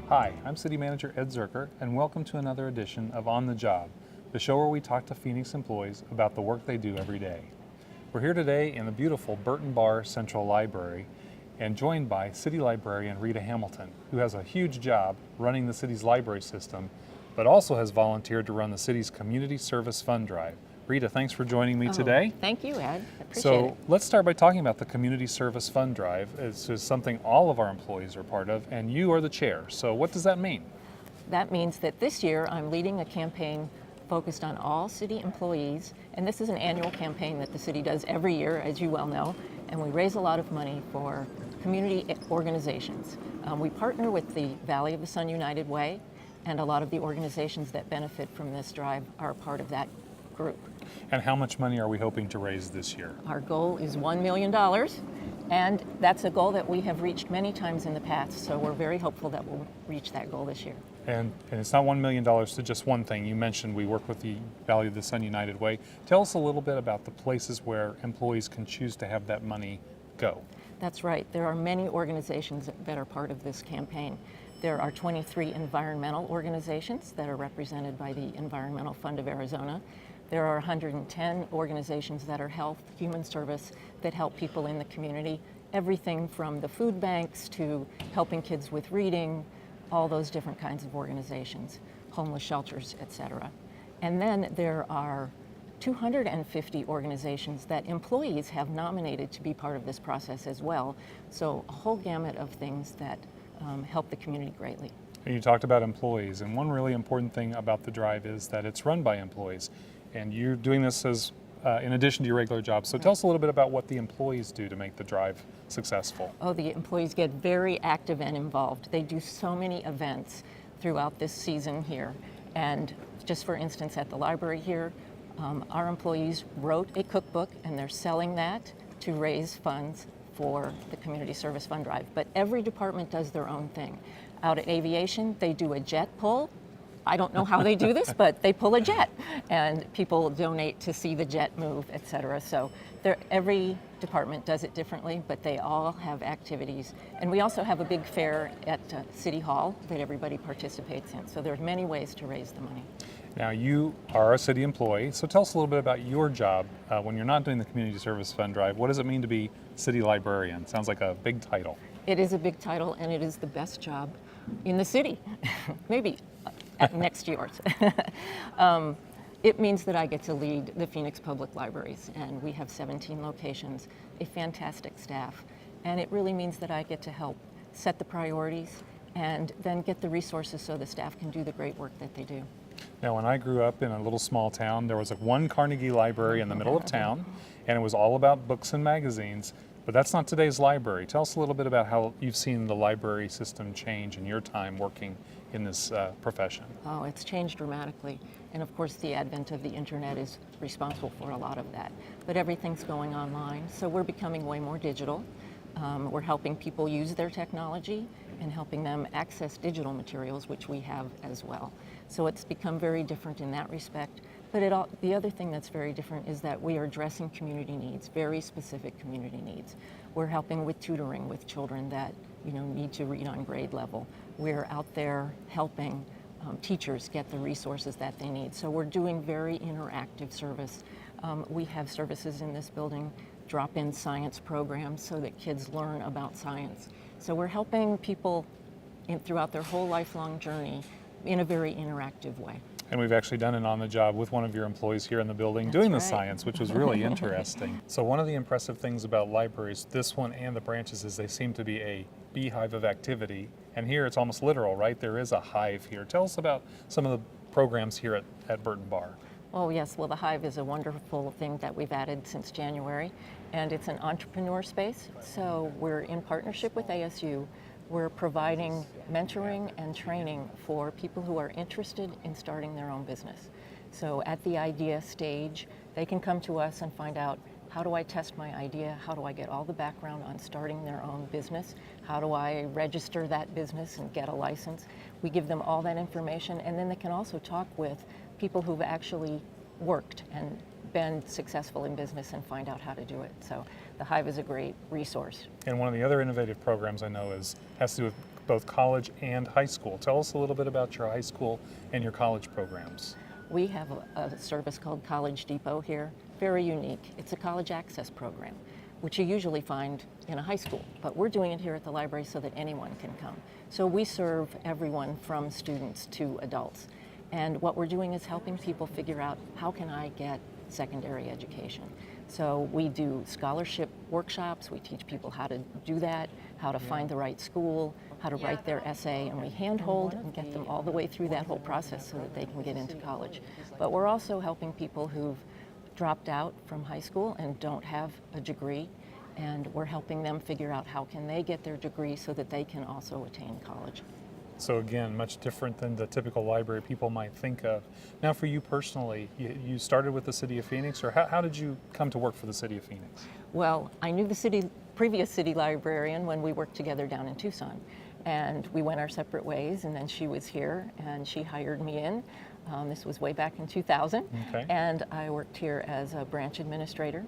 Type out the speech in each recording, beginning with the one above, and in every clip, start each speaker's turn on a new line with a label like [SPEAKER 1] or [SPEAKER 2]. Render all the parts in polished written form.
[SPEAKER 1] Hi, I'm City Manager Ed Zerker, and welcome to another edition of On the Job, the show where we talk to Phoenix employees about the work they do every day. We're here today in the beautiful Burton Bar Central Library and joined by City Librarian Rita Hamilton, who has a huge job running the city's library system, but also has volunteered to run the city's Community Service Fund Drive. Rita, thanks for joining me today.
[SPEAKER 2] Thank you, Ed. I appreciate it.
[SPEAKER 1] So let's start by talking about the Community Service Fund Drive. It's something all of our employees are part of, and you are the chair. So what does that mean?
[SPEAKER 2] That means that this year I'm leading a campaign focused on all city employees, and this is an annual campaign that the city does every year, as you well know, and we raise a lot of money for community organizations. We partner with the Valley of the Sun United Way, and a lot of the organizations that benefit from this drive are part of that group.
[SPEAKER 1] And how much money are we hoping to raise this year?
[SPEAKER 2] Our goal is $1 million, and that's a goal that we have reached many times in the past, so we're very hopeful that we'll reach that goal this year.
[SPEAKER 1] And it's not $1 million to just one thing. You mentioned we work with the Valley of the Sun United Way. Tell us a little bit about the places where employees can choose to have that money go.
[SPEAKER 2] That's right. There are many organizations that are part of this campaign. There are 23 environmental organizations that are represented by the Environmental Fund of Arizona. There are 110 organizations that are health, human service, that help people in the community. Everything from the food banks to helping kids with reading, all those different kinds of organizations, homeless shelters, etc. And then there are 250 organizations that employees have nominated to be part of this process as well. So a whole gamut of things that help the community greatly.
[SPEAKER 1] And you talked about employees, and one really important thing about the drive is that it's run by employees. And you're doing this as in addition to your regular job. So tell us a little bit about what the employees do to make the drive successful.
[SPEAKER 2] Oh, the employees get very active and involved. They do so many events throughout this season here. And just for instance, at the library here, our employees wrote a cookbook and they're selling that to raise funds for the Community Service Fund Drive. But every department does their own thing. Out at aviation, they do a jet pull. I don't know how they do this, but they pull a jet and people donate to see the jet move, etc. So every department does it differently, but they all have activities. And we also have a big fair at City Hall that everybody participates in. So there's many ways to raise the money.
[SPEAKER 1] Now you are a city employee, so tell us a little bit about your job when you're not doing the Community Service Fund Drive. What does it mean to be city librarian? Sounds like a big title.
[SPEAKER 2] It is a big title, and it is the best job in the city, maybe next to yours. It means that I get to lead the Phoenix Public Libraries, and we have 17 locations, a fantastic staff, and it really means that I get to help set the priorities and then get the resources so the staff can do the great work that they do.
[SPEAKER 1] Now, when I grew up in a little small town, there was one Carnegie library in the middle of town, and it was all about books and magazines, but that's not today's library. Tell us a little bit about how you've seen the library system change in your time working in this profession.
[SPEAKER 2] Oh, it's changed dramatically. And of course, the advent of the internet is responsible for a lot of that. But everything's going online, so we're becoming way more digital. We're helping people use their technology and helping them access digital materials, which we have as well. So it's become very different in that respect. But the other thing that's very different is that we are addressing community needs, very specific community needs. We're helping with tutoring with children that need to read on grade level. We're out there helping teachers get the resources that they need. So we're doing very interactive service. We have services in this building, drop-in science programs so that kids learn about science. So we're helping people throughout their whole lifelong journey in a very interactive way.
[SPEAKER 1] And we've actually done it on the job with one of your employees here in the building doing the science, which was really interesting. So one of the impressive things about libraries, this one and the branches, is they seem to be a beehive of activity. And here it's almost literal, right? There is a hive here. Tell us about some of the programs here at Burton Bar.
[SPEAKER 2] Oh yes, well the Hive is a wonderful thing that we've added since January, and it's an entrepreneur space. So we're in partnership with ASU. We're providing mentoring and training for people who are interested in starting their own business. So at the idea stage, they can come to us and find out, how do I test my idea? How do I get all the background on starting their own business? How do I register that business and get a license? We give them all that information, and then they can also talk with people who've actually worked and been successful in business and find out how to do it. So the Hive is a great resource.
[SPEAKER 1] And one of the other innovative programs I know has to do with both college and high school. Tell us a little bit about your high school and your college programs.
[SPEAKER 2] We have a service called College Depot here, very unique. It's a college access program, which you usually find in a high school, but we're doing it here at the library so that anyone can come. So we serve everyone from students to adults. And what we're doing is helping people figure out, how can I get secondary education? So we do scholarship workshops, we teach people how to do that, how to find the right school, how to write their essay, and we handhold and get them all the way through that whole process so that they can get into college. But we're also helping people who've dropped out from high school and don't have a degree, and we're helping them figure out how can they get their degree so that they can also attain college.
[SPEAKER 1] So again, much different than the typical library people might think of. Now for you personally, you started with the City of Phoenix, or how did you come to work for the City of Phoenix?
[SPEAKER 2] Well, I knew the previous city librarian when we worked together down in Tucson, and we went our separate ways, and then she was here and she hired me in. This was way back in 2000,
[SPEAKER 1] Okay.
[SPEAKER 2] and I worked here as a branch administrator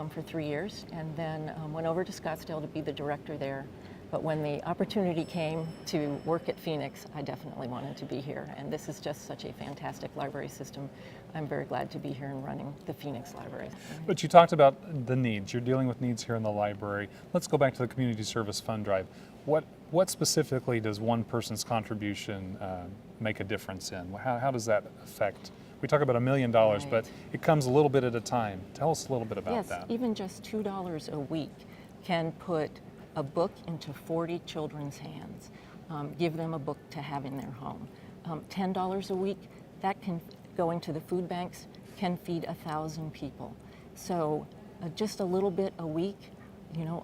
[SPEAKER 2] for 3 years, and then went over to Scottsdale to be the director there. But when the opportunity came to work at Phoenix, I definitely wanted to be here. And this is just such a fantastic library system. I'm very glad to be here and running the Phoenix Library.
[SPEAKER 1] But you talked about the needs. You're dealing with needs here in the library. Let's go back to the Community Service Fund Drive. What specifically does one person's contribution make a difference in? How does that affect? We talk about $1 million,
[SPEAKER 2] Right.
[SPEAKER 1] but it comes a little bit at a time. Tell us a little bit about that.
[SPEAKER 2] Yes, even just $2 a week can put a book into 40 children's hands, give them a book to have in their home. $10 a week, that can go into the food banks, can feed 1,000 people. So just a little bit a week,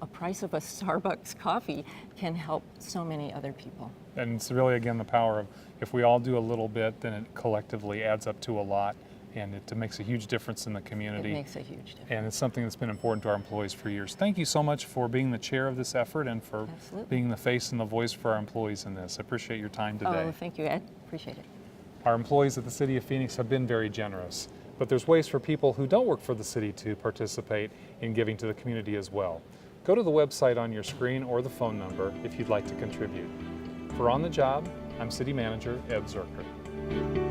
[SPEAKER 2] a price of a Starbucks coffee can help so many other people.
[SPEAKER 1] And it's really, again, the power of, if we all do a little bit, then it collectively adds up to a lot, and it makes a huge difference in the community.
[SPEAKER 2] It makes a huge difference.
[SPEAKER 1] And it's something that's been important to our employees for years. Thank you so much for being the chair of this effort and for
[SPEAKER 2] Absolutely.
[SPEAKER 1] being the face and the voice for our employees in this. I appreciate your time today.
[SPEAKER 2] Oh, thank you, Ed. Appreciate it.
[SPEAKER 1] Our employees at the City of Phoenix have been very generous, but there's ways for people who don't work for the city to participate in giving to the community as well. Go to the website on your screen or the phone number if you'd like to contribute. For On the Job, I'm City Manager Ed Zerker.